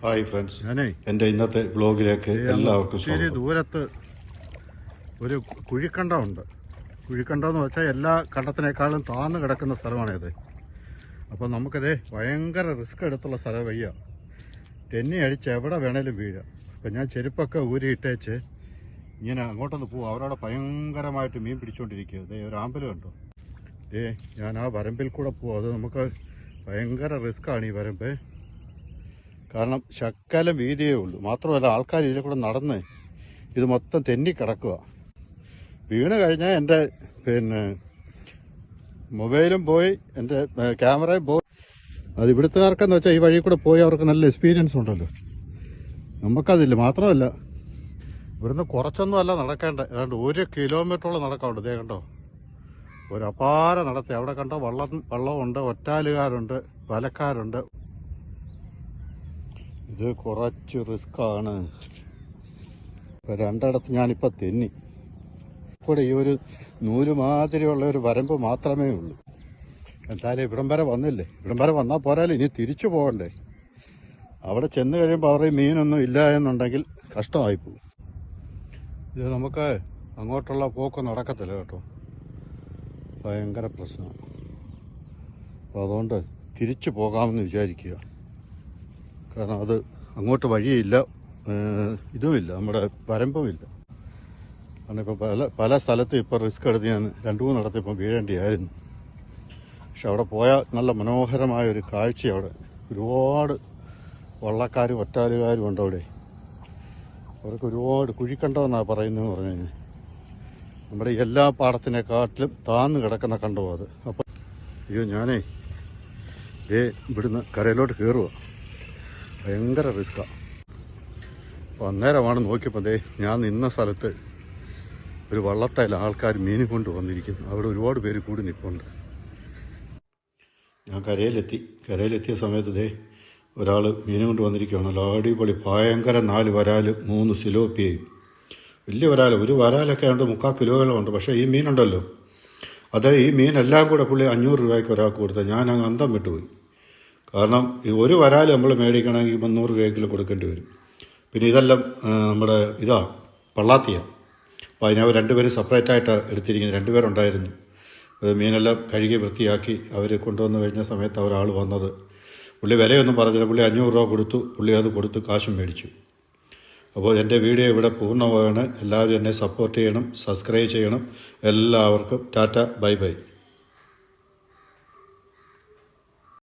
Hi friends, എൻ്റെ ഇന്നത്തെ വ്ലോഗിലേക്ക് എല്ലാവർക്കും സ്വാഗതം. ദൂരത്ത് ഒരു കുഴിക്കണ്ടമുണ്ട്. കുഴിക്കണ്ടമെന്ന് വെച്ചാൽ എല്ലാ കണ്ടത്തിനേക്കാളും താഴ്ന്നു കിടക്കുന്ന സ്ഥലമാണിത്. അപ്പോൾ നമുക്കത് ഭയങ്കര റിസ്ക് എടുത്തുള്ള സ്ഥലം വയ്യാണ്. തെന്നി അടിച്ച് എവിടെ വേണേലും വീഴാം. അപ്പം ഞാൻ ചെരുപ്പൊക്കെ ഊരിയിട്ടേച്ച് ഇങ്ങനെ അങ്ങോട്ടൊന്ന് പോവും. അവരവിടെ ഭയങ്കരമായിട്ട് മീൻ പിടിച്ചുകൊണ്ടിരിക്കുക. ഇതേ ഒരു ആമ്പല് കണ്ടോ? ഞാൻ ആ വരമ്പിൽ കൂടെ പോവും. അത് നമുക്ക് ഭയങ്കര റിസ്ക്കാണ് ഈ വരമ്പ്. കാരണം ശക്കലം വീതിയേ ഉള്ളൂ. മാത്രമല്ല ആൾക്കാർ ഇതിലെ കൂടെ നടന്ന് ഇത് മൊത്തം തെന്നി കിടക്കുക. വീണ് കഴിഞ്ഞാൽ എൻ്റെ മൊബൈലും പോയി, എൻ്റെ ക്യാമറയും പോയി. അത് ഇവിടുത്തുകാർക്കെന്ന് വെച്ചാൽ ഈ വഴി കൂടെ പോയി അവർക്ക് നല്ല എക്സ്പീരിയൻസ് ഉണ്ടല്ലോ. നമുക്കതില്ല. മാത്രമല്ല ഇവിടുന്ന് കുറച്ചൊന്നും അല്ല നടക്കേണ്ട, ഏതാണ്ട് 1 കിലോമീറ്ററോളം നടക്കാറുണ്ട്. ഇതേ കണ്ടോ, ഒരു അപാര നടത്തി. അവിടെ കണ്ടോ വള്ളമുണ്ട്, ഒറ്റാലുകാരുണ്ട്, വലക്കാരുണ്ട്. ഇത് കുറച്ച് റിസ്ക്കാണ്. ഇപ്പം രണ്ടിടത്ത് ഞാനിപ്പോൾ തെന്നി കൂടെ ഈ ഒരു നൂല് മാതിരിയുള്ള ഒരു വരമ്പ് മാത്രമേ ഉള്ളൂ. എന്തായാലും ഇവിടം വരെ വന്നില്ലേ, ഇവിടം വരെ വന്നാൽ പോരാലും ഇനി തിരിച്ചു പോകണ്ടേ. അവിടെ ചെന്ന് കഴിയുമ്പോൾ അവരുടെ മീനൊന്നും ഇല്ല എന്നുണ്ടെങ്കിൽ കഷ്ടമായിപ്പോവും. ഇത് നമുക്ക് അങ്ങോട്ടുള്ള പോക്ക് നടക്കത്തില്ല കേട്ടോ, ഭയങ്കര പ്രശ്നമാണ്. അപ്പോൾ അതുകൊണ്ട് തിരിച്ചു പോകാമെന്ന് വിചാരിക്കുക. കാരണം അത് അങ്ങോട്ട് വഴിയില്ല, ഇതുമില്ല, നമ്മുടെ വരമ്പുമില്ല. കാരണം ഇപ്പോൾ പല സ്ഥലത്തും ഇപ്പോൾ റിസ്ക് എടുത്ത് ഞാൻ 2-3 നടത്തി ഇപ്പം വീഴേണ്ടിയായിരുന്നു. പക്ഷെ അവിടെ പോയാൽ നല്ല മനോഹരമായൊരു കാഴ്ച. അവിടെ ഒരുപാട് വള്ളക്കാരും ഒറ്റാലുകാരും ഉണ്ട്. അവിടെ അവർക്ക് ഒരുപാട് കുഴിക്കണ്ടമെന്നാണ് പറയുന്നതെന്ന് പറഞ്ഞു കഴിഞ്ഞാൽ നമ്മുടെ എല്ലാ പാടത്തിനെക്കാട്ടിലും താഴ്ന്നു കിടക്കുന്ന കണ്ടോ അത്. അപ്പം ഞാനേ ഇവിടുന്ന് കരയിലോട്ട് കയറുക. ഭയങ്കര റിസ്ക്കാണ്. അപ്പോൾ അന്നേരമാണ് നോക്കിയപ്പോൾ ഞാൻ നിന്ന സ്ഥലത്ത് ഒരു വള്ളത്തേൽ ആൾക്കാർ മീൻ കൊണ്ട് വന്നിരിക്കുന്നു. അവിടെ ഒരുപാട് പേര് കൂടി നിൽപ്പുണ്ട്. ഞാൻ കരയിലെത്തിയ സമയത്ത് ഒരാൾ മീൻ കൊണ്ട് വന്നിരിക്കുകയാണല്ലോ. അടിപൊളി ഭയങ്കര 4 വരാൽ, 3 സിലോപ്പിയയും. വലിയ വരാൽ, ഒരു വരാലൊക്കെ ഉണ്ട് 3/4 കിലോകളുണ്ട്. പക്ഷേ ഈ മീനുണ്ടല്ലോ, ഈ മീനെല്ലാം കൂടെ പുള്ളി 500 രൂപയ്ക്ക് ഒരാൾക്ക് കൊടുത്തത്. ഞാൻ അങ്ങ് അന്തം വിട്ടുപോയി. കാരണം ഈ ഒരു വരാൽ നമ്മൾ മേടിക്കണമെങ്കിൽ 300 രൂപയ്ക്ക് കൊടുക്കേണ്ടി വരും. പിന്നെ ഇതെല്ലാം നമ്മുടെ പള്ളാത്തിയാണ്. അപ്പോൾ അതിനവർ 2 പേര് സെപ്പറേറ്റായിട്ട് എടുത്തിരിക്കുന്നത്. 2 പേരുണ്ടായിരുന്നു. മീനെല്ലാം കഴുകി വൃത്തിയാക്കി അവർ കൊണ്ടുവന്ന് കഴിഞ്ഞ സമയത്ത് ഒരാൾ വന്നത്. പുള്ളി വിലയൊന്നും പറഞ്ഞില്ല. പുള്ളി 500 രൂപ കൊടുത്തു. പുള്ളി അത് കൊടുത്ത് കാശും മേടിച്ചു. അപ്പോൾ എൻ്റെ വീഡിയോ ഇവിടെ പൂർണ്ണമാണ്. എല്ലാവരും എന്നെ സപ്പോർട്ട് ചെയ്യണം, സബ്സ്ക്രൈബ് ചെയ്യണം. എല്ലാവർക്കും ടാറ്റ, ബൈ ബൈ.